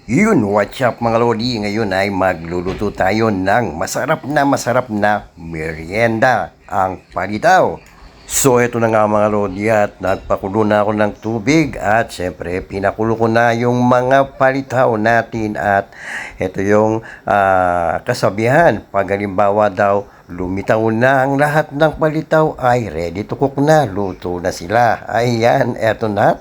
Yun, what's up mga Lodi? Ngayon ay magluluto tayo ng masarap na merienda, ang palitaw. So ito na nga mga Lodi at nagpakulo na ako ng tubig at syempre pinakulo ko na yung mga palitaw natin at ito yung kasabihan. Pag halimbawa daw lumitaw na ang lahat ng palitaw ay ready to cook na, luto na sila. Ayan, eto na.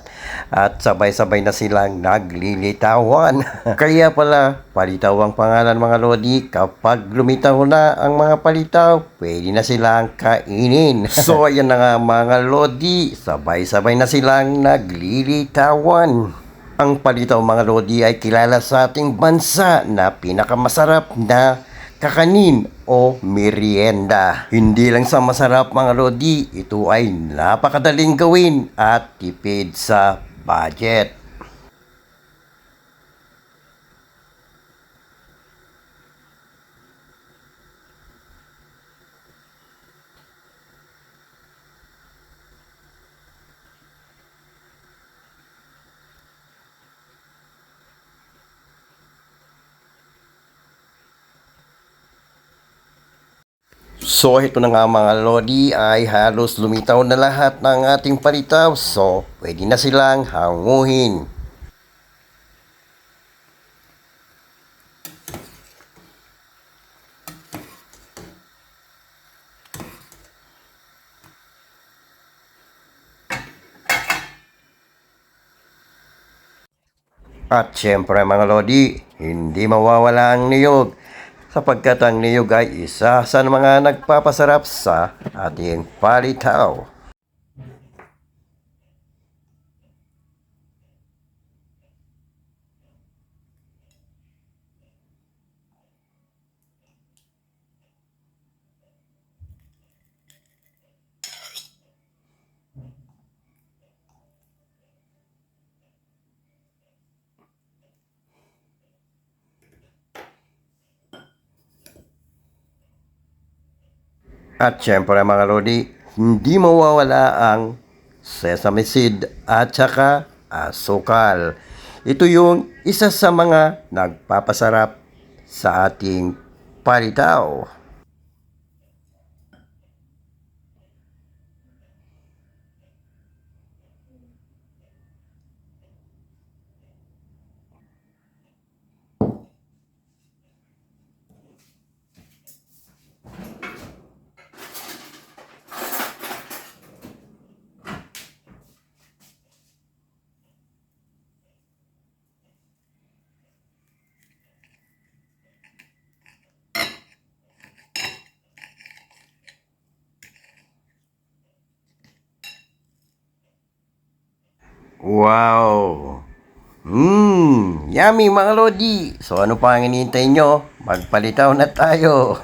At sabay-sabay na silang naglilitawan. Kaya pala, palitaw ang pangalan mga Lodi. Kapag lumitaw na ang mga palitaw, pwede na silang kainin. So ayan na nga mga Lodi, sabay-sabay na silang naglilitawan. Ang palitaw mga Lodi ay kilala sa ating bansa na pinakamasarap na kakanin o merienda. Hindi lang sa masarap mga Lodi, ito ay napakadaling gawin at tipid sa budget. So ito na nga mga Lodi ay halos lumitaw na lahat ng ating palitaw. So pwede na silang hanguhin. At syempre mga Lodi, hindi mawawala ang niyog sapagkat ang niyog ay isa sa mga nagpapasarap sa ating palitaw. At syempre mga Lodi, hindi mawawala ang sesame seed at saka asukal. Ito yung isa sa mga nagpapasarap sa ating palitaw. Wow! Yummy mga Lodi! So ano pa ang hinihintay nyo? Magpalitaw na tayo!